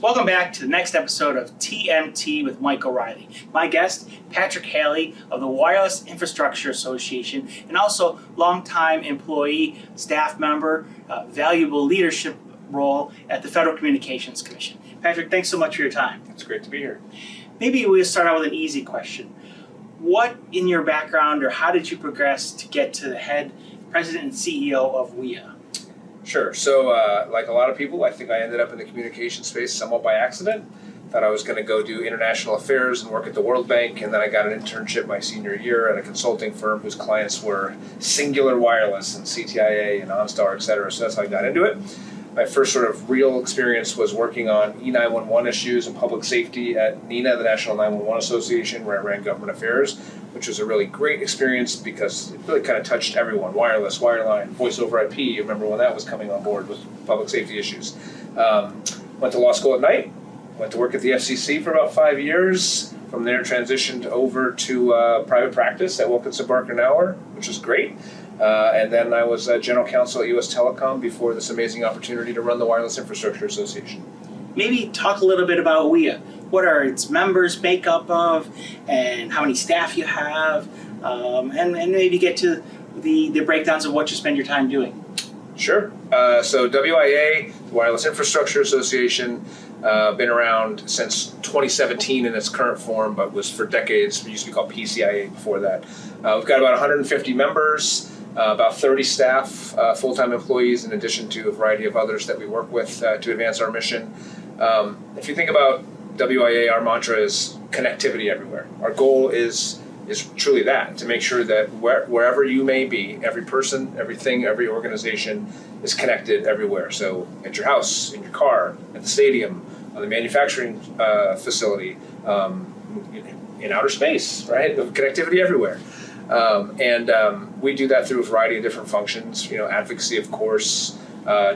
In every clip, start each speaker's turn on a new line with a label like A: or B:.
A: Welcome back to the next episode of TMT with Mike O'Reilly. My guest, Patrick Halley of the Wireless Infrastructure Association, and also longtime employee, staff member, valuable leadership role at the Federal Communications Commission. Patrick, thanks so much for your time.
B: It's great to be here.
A: Maybe we'll start out with an easy question. What in your background, or how did you progress to get to the head president and CEO of WIA?
B: Sure. So, like a lot of people, I think I ended up in the communication space somewhat by accident. Thought I was going to go do international affairs and work at the World Bank, and then I got an internship my senior year at a consulting firm whose clients were Singular Wireless and CTIA and OnStar, et cetera. So that's how I got into it. My first sort of real experience was working on E911 issues and public safety at NENA, the National 911 Association, where I ran government affairs, which was a really great experience because it really kind of touched everyone: wireless, wireline, voice over IP. You remember when that was coming on board with public safety issues. Went to law school at night, went to work at the FCC for about 5 years. From there, transitioned over to private practice at Wilkinson Barker Knauer, which was great. And then I was general counsel at US Telecom before this amazing opportunity to run the Wireless Infrastructure Association.
A: Maybe talk a little bit about WIA. What are its members made up of, and how many staff you have, and maybe get to the breakdowns of what you spend your time doing.
B: Sure. So WIA, the Wireless Infrastructure Association, been around since 2017 in its current form, but was for decades. It used to be called PCIA before that. We've got about 150 members. About 30 staff, full-time employees, in addition to a variety of others that we work with to advance our mission. If you think about WIA, our mantra is connectivity everywhere. Our goal is truly that, to make sure that wherever you may be, every person, everything, every organization is connected everywhere. So at your house, in your car, at the stadium, on the manufacturing facility, in outer space, right? Connectivity everywhere. We do that through a variety of different functions, advocacy, of course,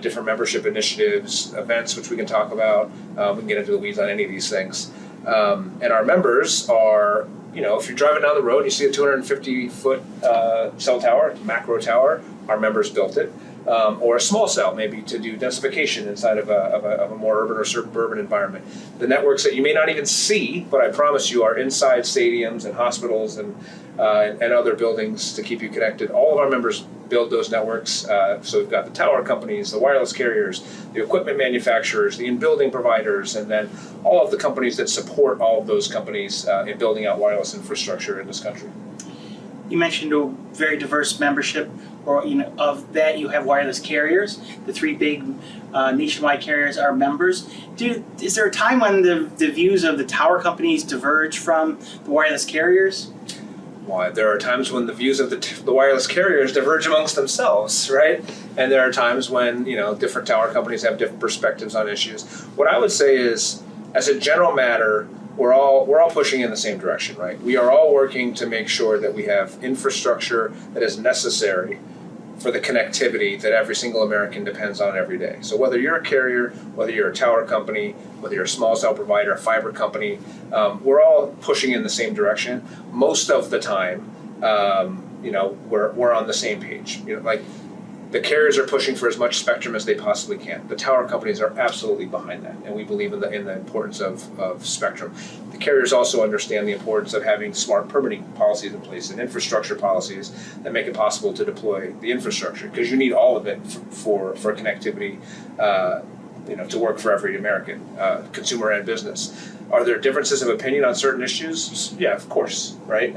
B: different membership initiatives, events, which we can talk about. We can get into the weeds on any of these things. And our members are, if you're driving down the road, you see a 250-foot cell tower, macro tower, our members built it. Or a small cell, maybe to do densification inside of a more urban or suburban environment. The networks that you may not even see, but I promise you are inside stadiums and hospitals and other buildings to keep you connected. All of our members build those networks. So we've got the tower companies, the wireless carriers, the equipment manufacturers, the in-building providers, and then all of the companies that support all of those companies in building out wireless infrastructure in this country.
A: You mentioned a very diverse membership, or of that you have wireless carriers. The three big nationwide carriers are members. Is there a time when the views of the tower companies diverge from the wireless carriers?
B: Well, there are times when the views of the wireless carriers diverge amongst themselves, right? And there are times when different tower companies have different perspectives on issues. What I would say is, as a general matter, we're all pushing in the same direction, right? We are all working to make sure that we have infrastructure that is necessary for the connectivity that every single American depends on every day. So whether you're a carrier, whether you're a tower company, whether you're a small cell provider, a fiber company, we're all pushing in the same direction. Most of the time, we're on the same page. The carriers are pushing for as much spectrum as they possibly can. The tower companies are absolutely behind that, and we believe in the importance of spectrum. The carriers also understand the importance of having smart permitting policies in place and infrastructure policies that make it possible to deploy the infrastructure, because you need all of it for connectivity, to work for every American, consumer and business. Are there differences of opinion on certain issues? Yeah, of course, right?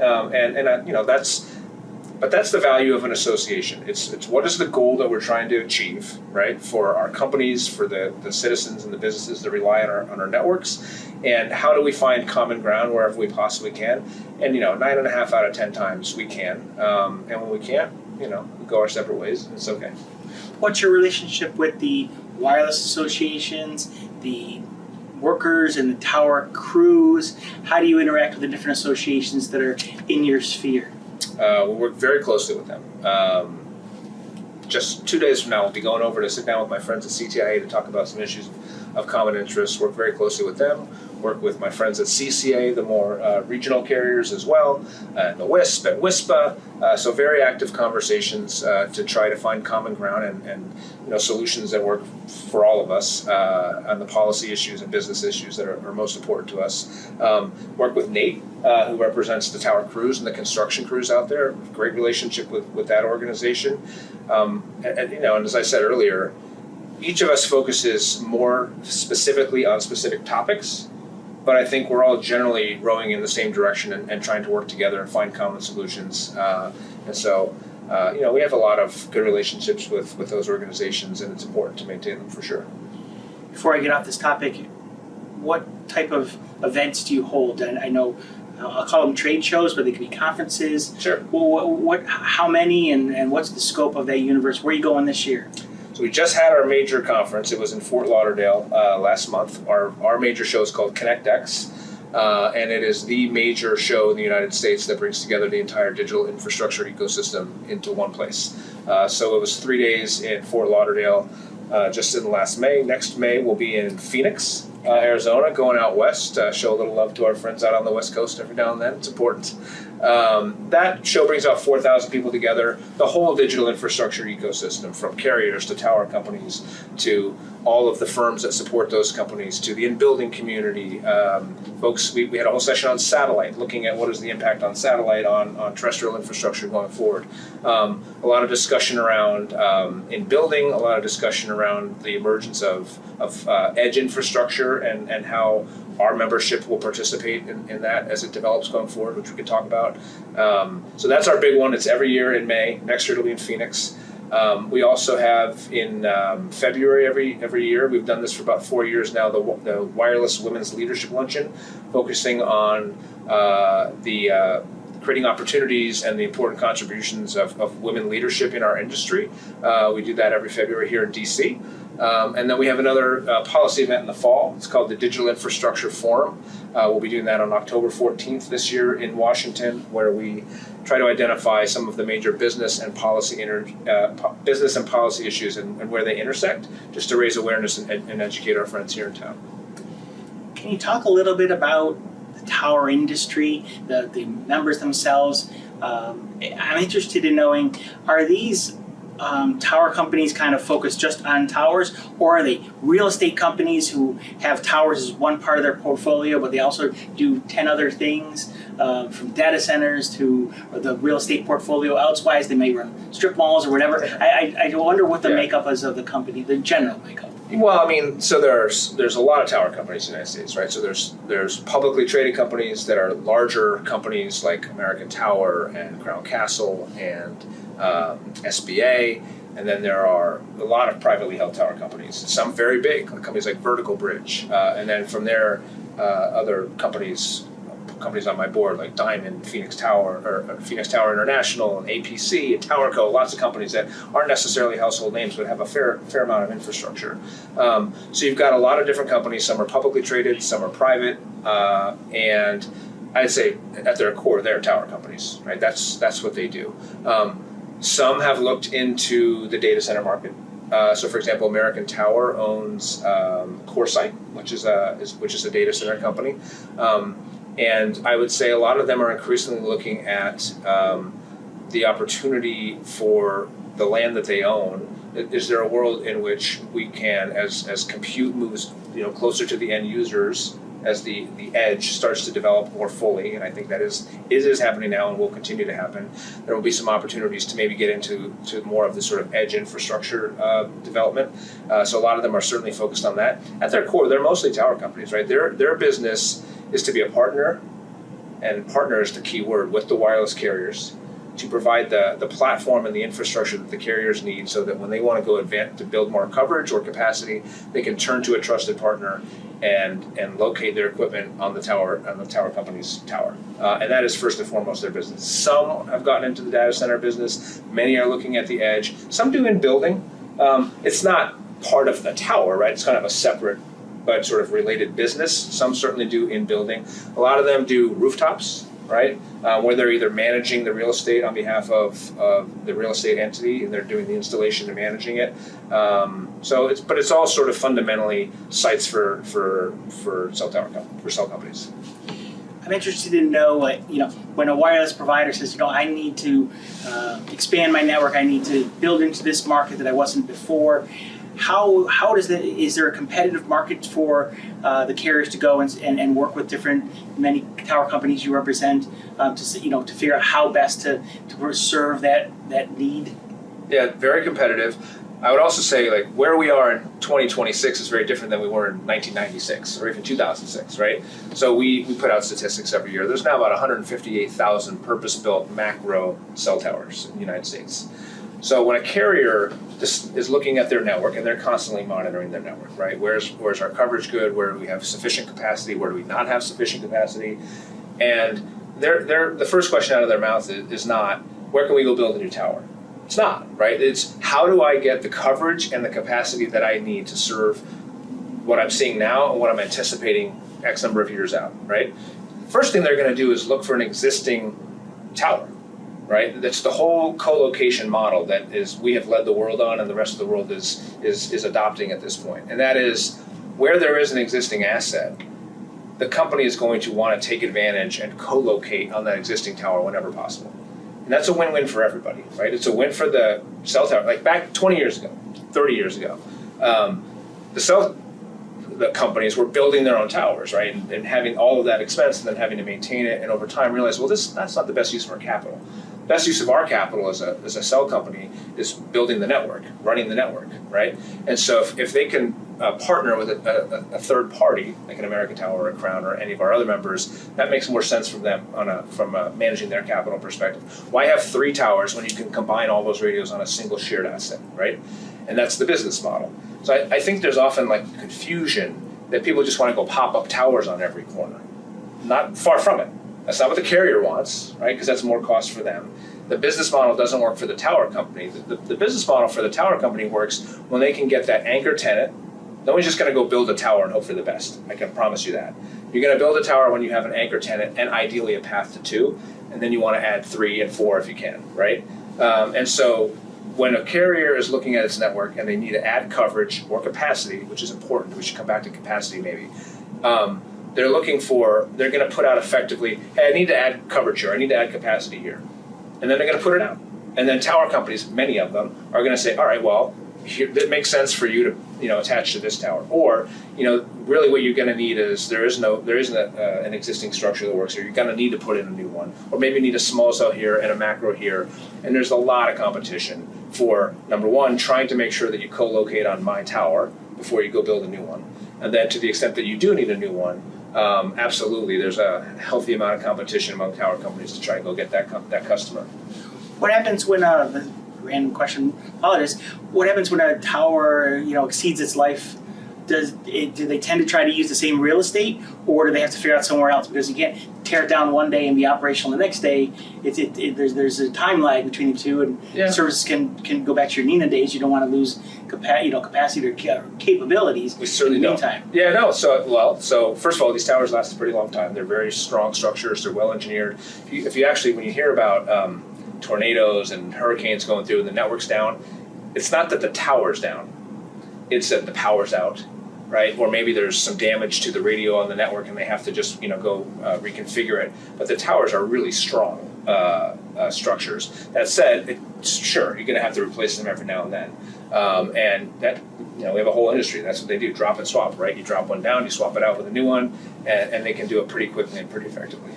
B: But that's the value of an association. It's what is the goal that we're trying to achieve, right, for our companies, for the citizens and the businesses that rely on our networks, and how do we find common ground wherever we possibly can? And 9.5 out of 10 times we can, and when we can't, we go our separate ways. It's okay.
A: What's your relationship with the wireless associations, the workers and the tower crews? How do you interact with the different associations that are in your sphere?
B: We work very closely with them. Just 2 days from now, I'll be going over to sit down with my friends at CTIA to talk about some issues of common interest. Work very closely with them. work with my friends at CCA, the more regional carriers as well, the WISP and WISPA. So very active conversations to try to find common ground and solutions that work for all of us on the policy issues and business issues that are most important to us. Work with Nate, who represents the tower crews and the construction crews out there. Great relationship with that organization. And as I said earlier, each of us focuses more specifically on specific topics, but I think we're all generally rowing in the same direction and trying to work together and find common solutions. And so, we have a lot of good relationships with those organizations, and it's important to maintain them for sure.
A: Before I get off this topic, what type of events do you hold? And I know I'll call them trade shows, but they could be conferences.
B: Sure.
A: How many, and what's the scope of that universe? Where are you going this year?
B: So we just had our major conference. It was in Fort Lauderdale last month. Our major show is called ConnectX, and it is the major show in the United States that brings together the entire digital infrastructure ecosystem into one place. So it was 3 days in Fort Lauderdale just in the last May. Next May we'll be in Phoenix, Arizona, going out west, show a little love to our friends out on the West Coast every now and then. It's important. That show brings about 4,000 people together, the whole digital infrastructure ecosystem, from carriers to tower companies to all of the firms that support those companies to the in-building community. Folks, we had a whole session on satellite, looking at what is the impact on satellite on terrestrial infrastructure going forward. A lot of discussion around in-building, a lot of discussion around the emergence of edge infrastructure and how our membership will participate in that as it develops going forward, which we could talk about. So that's our big one. It's every year in May. Next year it'll be in Phoenix. We also have in February every year, we've done this for about 4 years now, the Wireless Women's Leadership Luncheon, focusing on creating opportunities and the important contributions of women leadership in our industry. We do that every February here in DC. And then we have another policy event in the fall. It's called the Digital Infrastructure Forum. We'll be doing that on October 14th this year in Washington, where we try to identify some of the major business and policy issues and where they intersect, just to raise awareness and educate our friends here in town.
A: Can you talk a little bit about the tower industry, the members themselves? I'm interested in knowing, are these tower companies kind of focused just on towers, or are they real estate companies who have towers as one part of their portfolio, but they also do 10 other things, from data centers to the real estate portfolio? Elsewise, they may run strip malls or whatever. I wonder what the makeup is of the company, the general makeup.
B: Well, I mean, so there's a lot of tower companies in the United States, right? So there's publicly traded companies that are larger companies like American Tower and Crown Castle and SBA, and then there are a lot of privately held tower companies, some very big, companies like Vertical Bridge, and then from there, other companies on my board like Diamond, Phoenix Tower, or Phoenix Tower International, and APC, and TowerCo, lots of companies that aren't necessarily household names but have a fair amount of infrastructure. So you've got a lot of different companies. Some are publicly traded, some are private, and I'd say at their core, they're tower companies, right? That's what they do. Some have looked into the data center market. So, for example, American Tower owns CoreSite, which is a data center company. And I would say a lot of them are increasingly looking at the opportunity for the land that they own. Is there a world in which we can, as compute moves closer to the end users, as the edge starts to develop more fully, and I think that is happening now and will continue to happen, there will be some opportunities to maybe get into more of the sort of edge infrastructure development. So a lot of them are certainly focused on that. At their core, they're mostly tower companies, right? Their business is to be a partner, and partner is the key word, with the wireless carriers, to provide the platform and the infrastructure that the carriers need, so that when they want to go to build more coverage or capacity, they can turn to a trusted partner and locate their equipment on the tower company's tower. And that is first and foremost their business. Some have gotten into the data center business. Many are looking at the edge. Some do in building. It's not part of the tower, right? It's kind of a separate but sort of related business. Some certainly do in building. A lot of them do rooftops. right? Where they're either managing the real estate on behalf of the real estate entity, and they're doing the installation and managing it. But it's all sort of fundamentally sites for cell companies.
A: I'm interested to know, when a wireless provider says, I need to expand my network, I need to build into this market that I wasn't before. How does is there a competitive market for the carriers to go and work with many tower companies you represent to figure out how best to serve that need?
B: Yeah, very competitive. I would also say where we are in 2026 is very different than we were in 1996 or even 2006, right? So we put out statistics every year. There's now about 158,000 purpose-built macro cell towers in the United States. So when a carrier is looking at their network, and they're constantly monitoring their network, right? Where's our coverage good? Where do we have sufficient capacity? Where do we not have sufficient capacity? And the first question out of their mouth is not, where can we go build a new tower? It's not, right? It's how do I get the coverage and the capacity that I need to serve what I'm seeing now and what I'm anticipating X number of years out, right? First thing they're going to do is look for an existing tower, right? That's the whole co-location model that we have led the world on, and the rest of the world is adopting at this point. And that is, where there is an existing asset, the company is going to want to take advantage and co-locate on that existing tower whenever possible. And that's a win-win for everybody, right? It's a win for the cell tower. Like back 20 years ago, 30 years ago, the companies were building their own towers, right? And having all of that expense and then having to maintain it, and over time realize, well, that's not the best use of our capital. Best use of our capital as a cell company is building the network, running the network, right? And so if they can partner with a third party, like an American Tower or a Crown or any of our other members, that makes more sense from them from managing their capital perspective. Why have 3 towers when you can combine all those radios on a single shared asset, right? And that's the business model. So I think there's often confusion that people just want to go pop up towers on every corner. Not far from it. That's not what the carrier wants, right? Because that's more cost for them. The business model doesn't work for the tower company. The business model for the tower company works when they can get that anchor tenant. No one's just going to go build a tower and hope for the best. I can promise you that. You're going to build a tower when you have an anchor tenant and ideally a path to 2, and then you want to add 3 and 4 if you can, right? And so when a carrier is looking at its network and they need to add coverage or capacity, which is important, we should come back to capacity maybe, they're going to put out effectively, hey, I need to add coverage here, I need to add capacity here. And then they're going to put it out. And then tower companies, many of them, are going to say, all right, well, it makes sense for you to attach to this tower. Or, really what you're going to need is there isn't an existing structure that works here. You're going to need to put in a new one. Or maybe you need a small cell here and a macro here. And there's a lot of competition for, number one, trying to make sure that you co-locate on my tower before you go build a new one. And then to the extent that you do need a new one, absolutely, there's a healthy amount of competition among tower companies to try and go get that customer.
A: What happens when random question, apologies. What happens when a tower exceeds its life? Do they tend to try to use the same real estate, or do they have to figure out somewhere else? Because you can't tear it down one day and be operational the next day. There's a time lag between the two, and services can go back to your Nina days. You don't want to lose capacity or capabilities.
B: We certainly don't. Yeah, no. So first of all, these towers last a pretty long time. They're very strong structures. They're well engineered. If you actually, when you hear about tornadoes and hurricanes going through and the network's down, it's not that the tower's down. It's that the power's out, right? Or maybe there's some damage to the radio on the network and they have to just go reconfigure it. But the towers are really strong structures. That said, sure, you're going to have to replace them every now and then. And that, we have a whole industry. That's what they do, drop and swap, right? You drop one down, you swap it out with a new one, and they can do it pretty quickly and pretty effectively.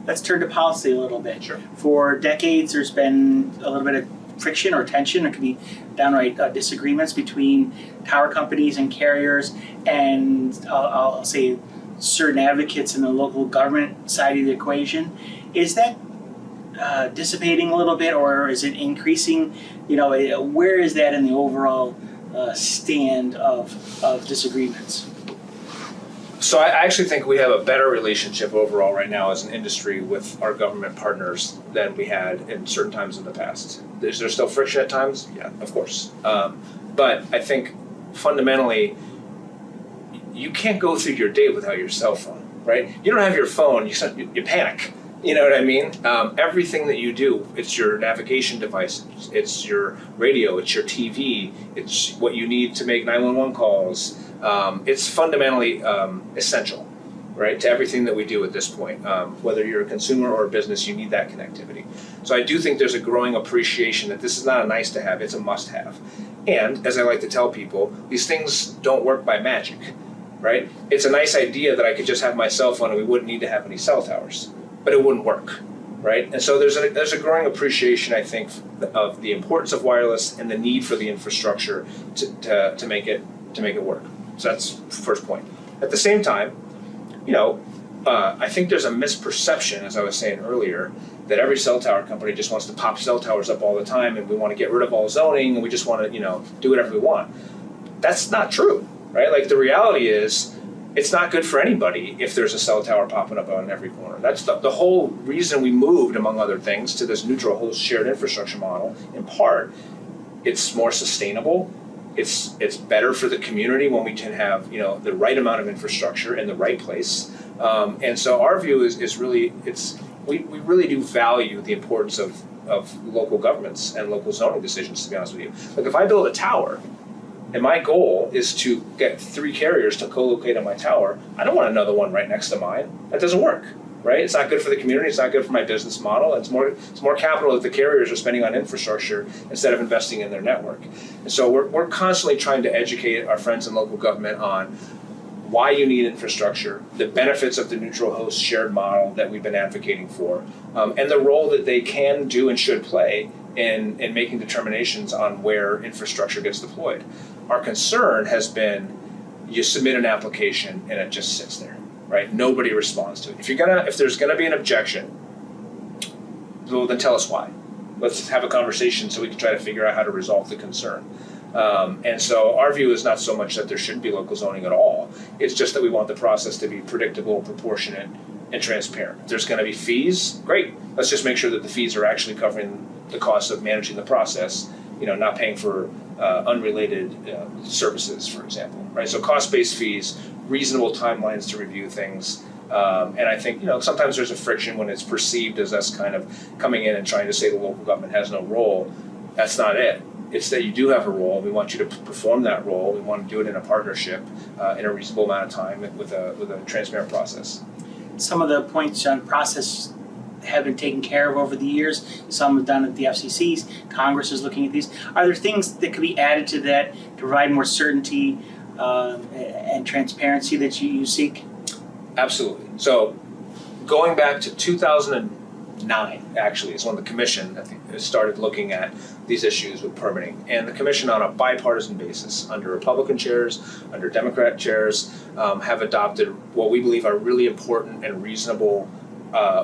A: Let's turn to policy a little bit.
B: Sure.
A: For decades, there's been a little bit of friction or tension. It could be downright disagreements between tower companies and carriers, and I'll say certain advocates in the local government side of the equation. Is that dissipating a little bit, or is it increasing? Where is that in the overall stand of disagreements?
B: So I actually think we have a better relationship overall right now as an industry with our government partners than we had in certain times in the past. Is there still friction at times? Yeah, of course. But I think fundamentally, you can't go through your day without your cell phone, right? You don't have your phone, you panic. You know what I mean? Everything that you do, it's your navigation device, it's your radio, it's your TV, it's what you need to make 911 calls. It's fundamentally essential, right, to everything that we do at this point. Whether you're a consumer or a business, you need that connectivity. So I do think there's a growing appreciation that this is not a nice to have, it's a must have. And as I like to tell people, these things don't work by magic, right? It's a nice idea that I could just have my cell phone and we wouldn't need to have any cell towers, but it wouldn't work, right? And so there's a growing appreciation, I think, of the importance of wireless and the need for the infrastructure to make it work. So that's the first point. At the same time, I think there's a misperception, as I was saying earlier, that every cell tower company just wants to pop cell towers up all the time, and we want to get rid of all zoning, and we just want to, do whatever we want. That's not true, right? Like, the reality is, it's not good for anybody if there's a cell tower popping up on every corner. That's the whole reason we moved, among other things, to this neutral host shared infrastructure model. In part, it's more sustainable. It's better for the community when we can have the right amount of infrastructure in the right place. And so our view is really we really do value the importance of local governments and local zoning decisions, to be honest with you. Like, if I build a tower and my goal is to get 3 carriers to co-locate on my tower, I don't want another one right next to mine. That doesn't work, right? It's not good for the community, it's not good for my business model. It's more capital that the carriers are spending on infrastructure instead of investing in their network. And so we're constantly trying to educate our friends in local government on why you need infrastructure, the benefits of the neutral host shared model that we've been advocating for, and the role that they can do and should play in making determinations on where infrastructure gets deployed. Our concern has been, you submit an application and it just sits there, right? Nobody responds to it. If there's gonna be an objection, well, then tell us why. Let's have a conversation so we can try to figure out how to resolve the concern. And so our view is not so much that there shouldn't be local zoning at all. It's just that we want the process to be predictable, proportionate, and transparent. If there's going to be fees, great. Let's just make sure that the fees are actually covering the cost of managing the process, not paying for unrelated services, for example, right? So cost-based fees, reasonable timelines to review things. And I think, sometimes there's a friction when it's perceived as us kind of coming in and trying to say the local government has no role. That's not it. It's that you do have a role. We want you to perform that role. We want to do it in a partnership in a reasonable amount of time with a transparent process.
A: Some of the points on process have been taken care of over the years. Some have done at the FCCs. Congress is looking at these. Are there things that could be added to that to provide more certainty and transparency that you seek?
B: Absolutely. So going back to 2009, actually, is when the commission, I think, started looking at these issues with permitting. And the commission, on a bipartisan basis, under Republican chairs, under Democrat chairs, have adopted what we believe are really important and reasonable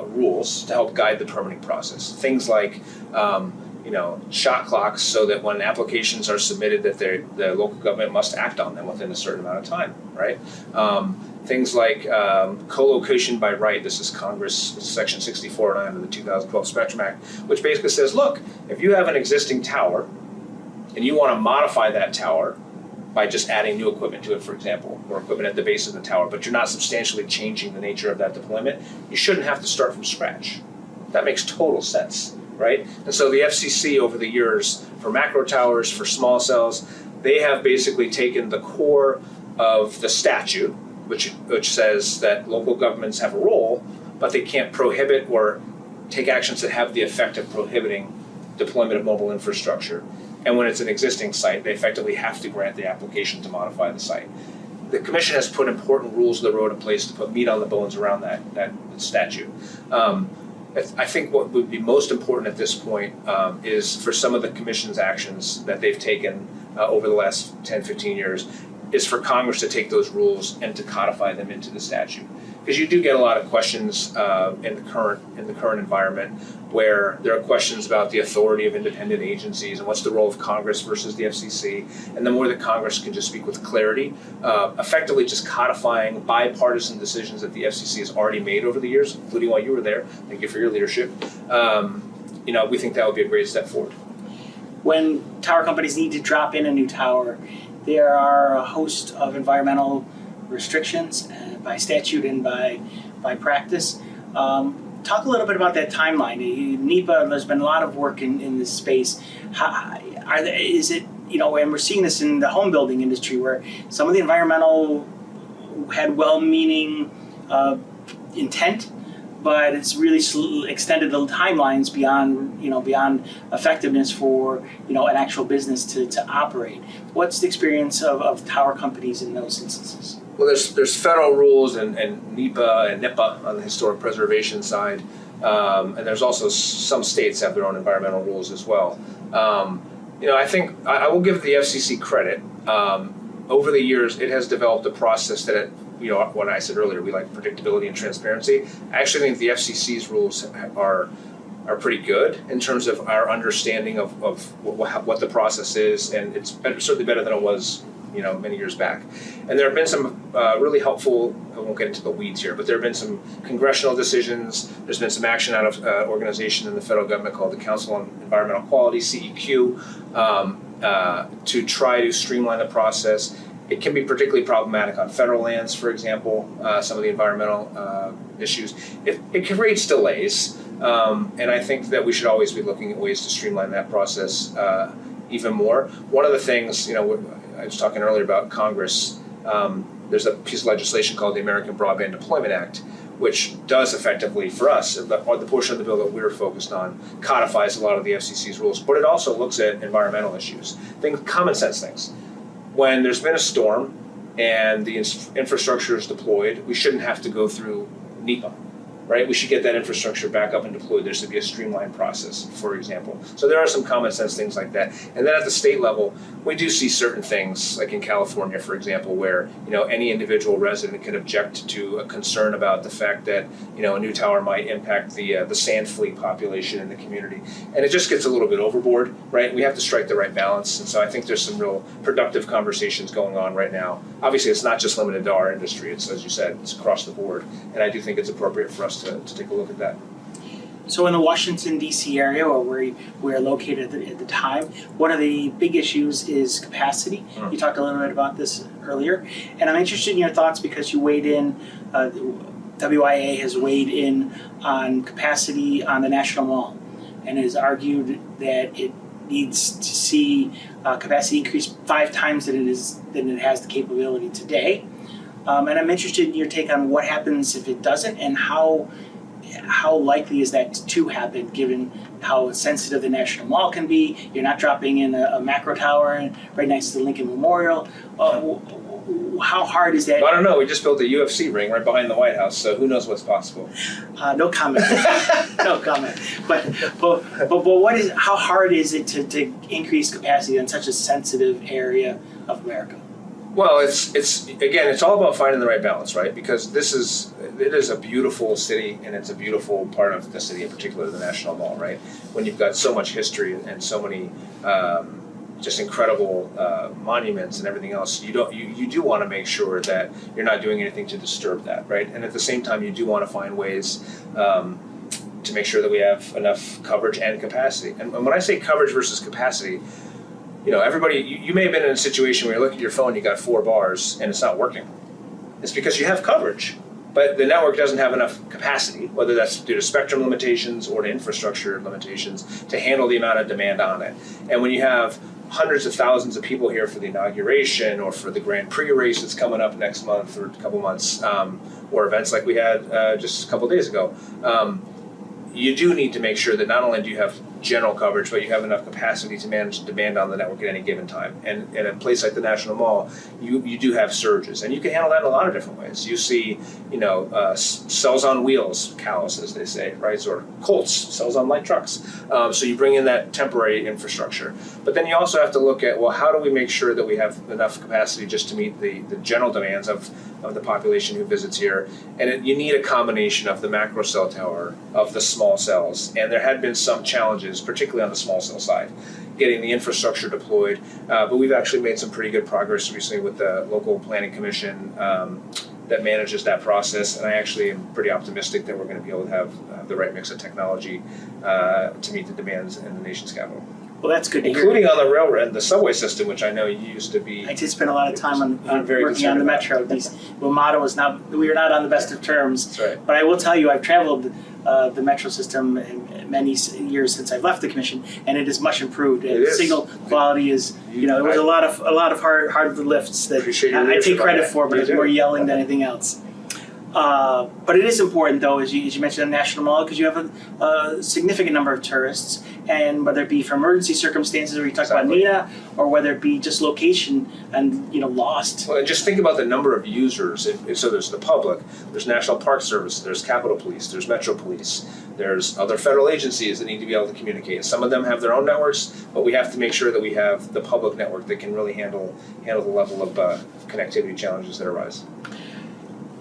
B: rules to help guide the permitting process. Things like shot clocks, so that when applications are submitted, that the local government must act on them within a certain amount of time, right? Things like co-location by right. This is Congress Section 6409 of the 2012 Spectrum Act, which basically says, look, if you have an existing tower and you want to modify that tower by just adding new equipment to it, for example, or equipment at the base of the tower, but you're not substantially changing the nature of that deployment, you shouldn't have to start from scratch. That makes total sense, right? And so the FCC, over the years, for macro towers, for small cells, they have basically taken the core of the statute, which says that local governments have a role, but they can't prohibit or take actions that have the effect of prohibiting deployment of mobile infrastructure. And when it's an existing site, they effectively have to grant the application to modify the site. The commission has put important rules of the road in place to put meat on the bones around that statute. I think what would be most important at this point is for some of the commission's actions that they've taken over the last 10, 15 years, is for Congress to take those rules and to codify them into the statute. Because you do get a lot of questions in the current environment, where there are questions about the authority of independent agencies and what's the role of Congress versus the FCC. And the more that Congress can just speak with clarity, effectively just codifying bipartisan decisions that the FCC has already made over the years, including while you were there. Thank you for your leadership. We think that would be a great step forward.
A: When tower companies need to drop in a new tower, there are a host of environmental restrictions by statute and by practice. talk a little bit about that timeline. NEPA, there's been a lot of work in this space. Is it, and we're seeing this in the home building industry where some of the environmental had well-meaning intent, but it's really extended the timelines beyond effectiveness for an actual business to operate. What's the experience of tower companies in those instances?
B: Well, there's federal rules and NEPA and NIPA on the historic preservation side, and there's also some states have their own environmental rules as well. I think I will give the FCC credit. Over the years, it has developed a process that when I said earlier, we like predictability and transparency. I actually think the FCC's rules are pretty good in terms of our understanding of what the process is, and it's certainly better than it was many years back. And there have been some really helpful, I won't get into the weeds here, but there have been some congressional decisions. There's been some action out of an organization in the federal government called the Council on Environmental Quality, CEQ, to try to streamline the process. It can be particularly problematic on federal lands, for example, some of the environmental issues. It creates delays, and I think that we should always be looking at ways to streamline that process even more. One of the things, I was talking earlier about Congress, there's a piece of legislation called the American Broadband Deployment Act, which does effectively, for us, the portion of the bill that we're focused on, codifies a lot of the FCC's rules, but it also looks at environmental issues, common sense things. When there's been a storm and the infrastructure is deployed, we shouldn't have to go through NEPA, right? We should get that infrastructure back up and deployed. There should be a streamlined process, for example. So there are some common sense things like that. And then at the state level, we do see certain things, like in California, for example, where any individual resident can object to a concern about the fact that a new tower might impact the sand flea population in the community. And it just gets a little bit overboard, right? We have to strike the right balance. And so I think there's some real productive conversations going on right now. Obviously, it's not just limited to our industry. It's, as you said, it's across the board. And I do think it's appropriate for us to take a look at that.
A: So in the Washington, D.C. area, or where we're located at the time, one of the big issues is capacity. You talked a little bit about this earlier. And I'm interested in your thoughts because you weighed in, WIA has weighed in on capacity on the National Mall and has argued that it needs to see capacity increase 5 times than it has the capability today. And I'm interested in your take on what happens if it doesn't, and how likely is that to happen, given how sensitive the National Mall can be. You're not dropping in a macro tower right next to the Lincoln Memorial. How hard is that?
B: Well, I don't know. We just built a UFC ring right behind the White House, so who knows what's possible?
A: No comment. No comment. But how hard is it to increase capacity on such a sensitive area of America?
B: Well, it's all about finding the right balance, right? Because it is a beautiful city, and it's a beautiful part of the city, in particular the National Mall, right? When you've got so much history and so many just incredible monuments and everything else, you do want to make sure that you're not doing anything to disturb that, right? And at the same time, you do want to find ways to make sure that we have enough coverage and capacity. And when I say coverage versus capacity, everybody, you may have been in a situation where you look at your phone, you got 4 bars, and it's not working. It's because you have coverage, but the network doesn't have enough capacity, whether that's due to spectrum limitations or to infrastructure limitations, to handle the amount of demand on it. And when you have hundreds of thousands of people here for the inauguration or for the Grand Prix race that's coming up next month or a couple months, or events like we had just a couple days ago, you do need to make sure that not only do you have general coverage, but you have enough capacity to manage demand on the network at any given time. And at a place like the National Mall, you do have surges, and you can handle that in a lot of different ways. You see, cells on wheels, cows, as they say, right? Or colts, cells on light trucks. So you bring in that temporary infrastructure. But then you also have to look at, well, how do we make sure that we have enough capacity just to meet the general demands of the population who visits here? And you need a combination of the macro cell tower, of the small cells. And there had been some challenges, particularly on the small cell side, getting the infrastructure deployed. But we've actually made some pretty good progress recently with the local planning commission that manages that process. And I actually am pretty optimistic that we're going to be able to have the right mix of technology to meet the demands in the nation's capital.
A: Well, that's good to hear.
B: Including on the railroad and the subway system, which I know you used to be.
A: I did spend a lot of time on
B: very
A: working on the metro. WMATA was not. We are not on the best of terms.
B: That's right.
A: But I will tell you, I've traveled the metro system in many years since I've left the commission, and it is much improved.
B: It is.
A: Signal quality is. There was a lot of hard lifts that I take credit for, but it's more yelling than anything else. But it is important, though, as you mentioned, on National Mall, because you have a significant number of tourists, and whether it be for emergency circumstances, where you talk about NINA, or whether it be just location and lost.
B: Well, and just think about the number of users. So there's the public, there's National Park Service, there's Capitol Police, there's Metro Police, there's other federal agencies that need to be able to communicate. And some of them have their own networks, but we have to make sure that we have the public network that can really handle the level of connectivity challenges that arise.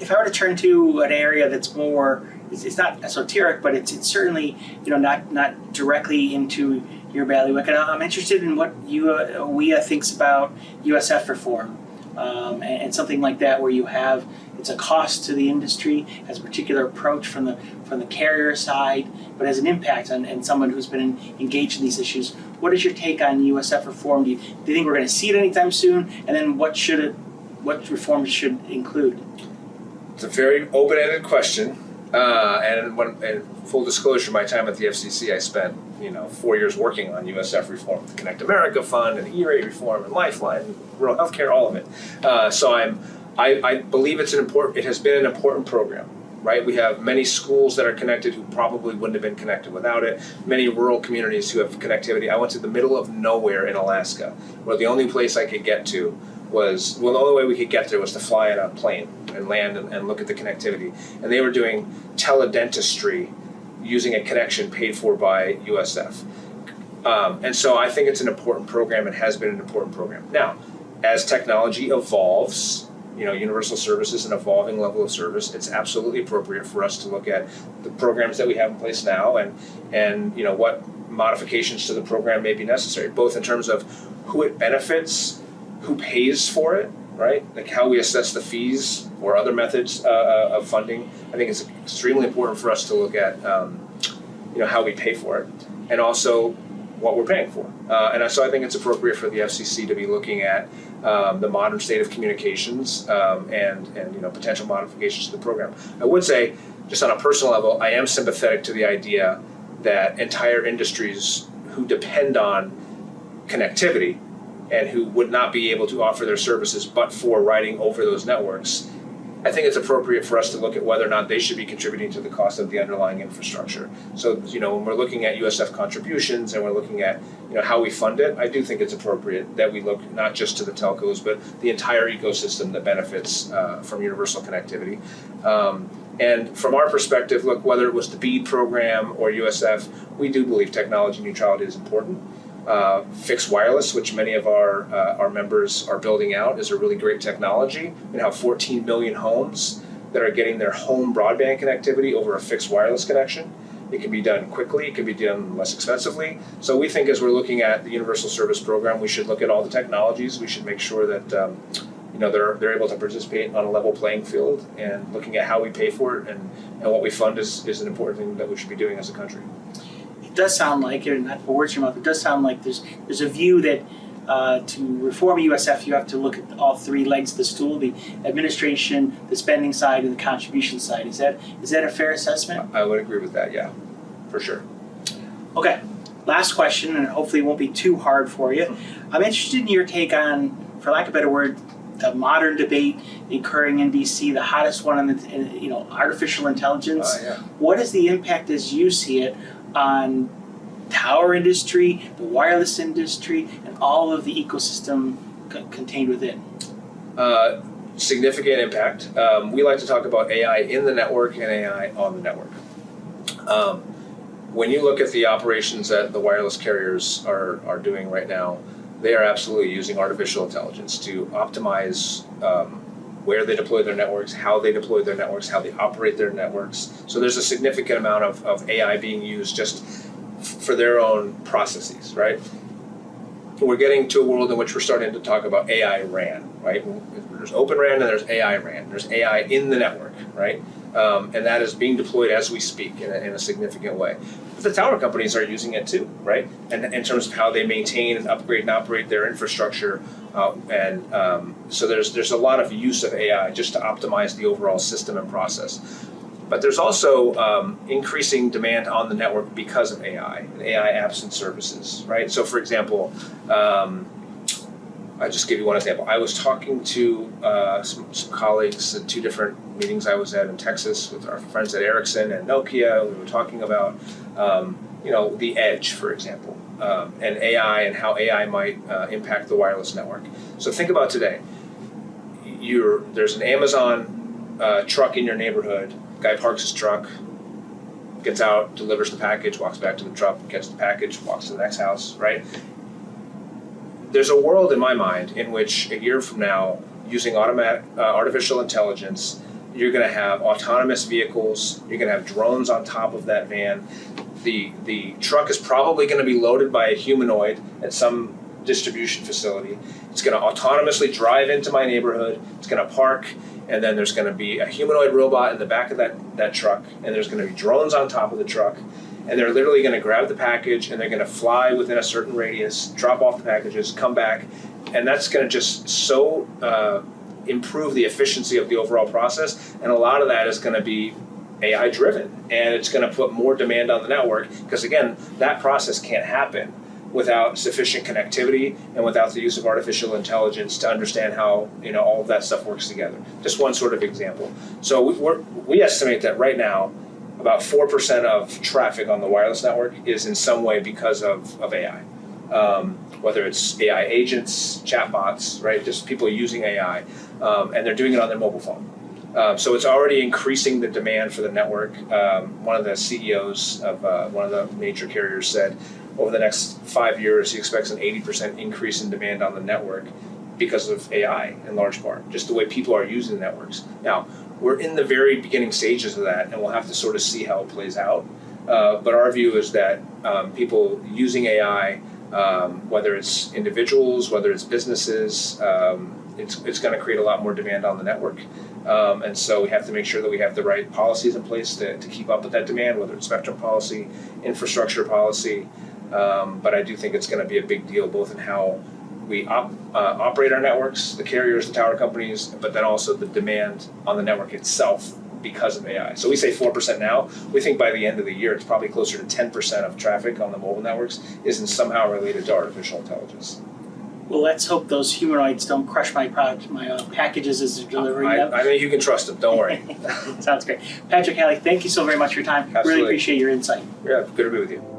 A: If I were to turn to an area that's more, it's not esoteric, but it's certainly not directly into your bailiwick. And I'm interested in what WIA thinks about USF reform and something like that, where you have it's a cost to the industry, has a particular approach from the carrier side, but has an impact on someone who's been engaged in these issues. What is your take on USF reform? Do you think we're going to see it anytime soon? And then what reforms should include?
B: It's a very open-ended question, and full disclosure, my time at the FCC, I spent 4 years working on USF reform, the Connect America Fund, and E-rate reform, and Lifeline, and rural healthcare, all of it. So I believe it has been an important program. Right, we have many schools that are connected who probably wouldn't have been connected without it. Many rural communities who have connectivity. I went to the middle of nowhere in Alaska, where the only place I could get to the only way we could get there was to fly in a plane and land and look at the connectivity. And they were doing teledentistry using a connection paid for by USF. And so I think it's an important program and has been an important program. Now, as technology evolves, universal service is an evolving level of service. It's absolutely appropriate for us to look at the programs that we have in place now and what modifications to the program may be necessary, both in terms of who it benefits, who pays for it, right? Like how we assess the fees or other methods of funding. I think it's extremely important for us to look at how we pay for it, and also what we're paying for. And so I think it's appropriate for the FCC to be looking at the modern state of communications and potential modifications to the program. I would say, just on a personal level, I am sympathetic to the idea that entire industries who depend on connectivity and who would not be able to offer their services but for riding over those networks, I think it's appropriate for us to look at whether or not they should be contributing to the cost of the underlying infrastructure. So, when we're looking at USF contributions and we're looking at, how we fund it, I do think it's appropriate that we look not just to the telcos, but the entire ecosystem that benefits from universal connectivity. And from our perspective, look, whether it was the BEAD program or USF, we do believe technology neutrality is important. Fixed wireless, which many of our members are building out, is a really great technology. We have 14 million homes that are getting their home broadband connectivity over a fixed wireless connection. It can be done quickly, it can be done less expensively. So we think as we're looking at the Universal Service Program, we should look at all the technologies. We should make sure that they're able to participate on a level playing field, and looking at how we pay for it and what we fund is an important thing that we should be doing as a country.
A: It does sound like, not for words in your mouth, it does sound like there's a view that to reform USF, you have to look at all three legs of the stool: the administration, the spending side, and the contribution side. Is that a fair assessment?
B: I would agree with that, yeah, for sure.
A: Okay, last question, and hopefully it won't be too hard for you. I'm interested in your take on, for lack of a better word, the modern debate occurring in DC, the hottest one on artificial intelligence.
B: Yeah.
A: What is the impact, as you see it, on tower industry, the wireless industry, and all of the ecosystem contained within?
B: Significant impact. We like to talk about AI in the network and AI on the network. When you look at the operations that the wireless carriers are doing right now, they are absolutely using artificial intelligence to optimize where they deploy their networks, how they deploy their networks, how they operate their networks. So there's a significant amount of AI being used just for their own processes, right? We're getting to a world in which we're starting to talk about AI RAN, right? There's Open RAN and there's AI RAN. There's AI in the network, right? And that is being deployed as we speak in a significant way. But the tower companies are using it too, right? And in terms of how they maintain and upgrade and operate their infrastructure. So there's a lot of use of AI just to optimize the overall system and process. But there's also increasing demand on the network because of AI and AI apps and services, right? So for example, I'll just give you one example. I was talking to some colleagues at 2 different meetings I was at in Texas with our friends at Ericsson and Nokia. We were talking about, the edge, for example, and AI and how AI might impact the wireless network. So think about today. There's an Amazon truck in your neighborhood. Guy parks his truck, gets out, delivers the package, walks back to the truck, gets the package, walks to the next house, right? There's a world in my mind in which a year from now, using artificial intelligence, you're going to have autonomous vehicles, you're going to have drones on top of that van. The truck is probably going to be loaded by a humanoid at some distribution facility. It's going to autonomously drive into my neighborhood, it's going to park, and then there's going to be a humanoid robot in the back of that truck, and there's going to be drones on top of the truck. And they're literally going to grab the package and they're going to fly within a certain radius, drop off the packages, come back, and that's going to just so improve the efficiency of the overall process. And a lot of that is going to be AI driven, and it's going to put more demand on the network because, again, that process can't happen without sufficient connectivity and without the use of artificial intelligence to understand how all of that stuff works together. Just one sort of example. So we estimate that right now, about 4% of traffic on the wireless network is in some way because of AI. Whether it's AI agents, chatbots, right? Just people using AI, and they're doing it on their mobile phone. So it's already increasing the demand for the network. One of the CEOs of one of the major carriers said over the next 5 years, he expects an 80% increase in demand on the network because of AI in large part, just the way people are using the networks. Now, we're in the very beginning stages of that, and we'll have to sort of see how it plays out. But our view is that people using AI, whether it's individuals, whether it's businesses, it's going to create a lot more demand on the network. And so we have to make sure that we have the right policies in place to keep up with that demand, whether it's spectrum policy, infrastructure policy. But I do think it's going to be a big deal, both in how we operate our networks, the carriers, the tower companies, but then also the demand on the network itself because of AI. So we say 4% now. We think by the end of the year, it's probably closer to 10% of traffic on the mobile networks isn't somehow related to artificial intelligence.
A: Well, let's hope those humanoids don't crush my packages as they're delivering them.
B: I mean, you can trust them. Don't worry.
A: Sounds great. Patrick Halley, thank you so very much for your time.
B: Absolutely.
A: Really appreciate your insight.
B: Yeah, good to be with you.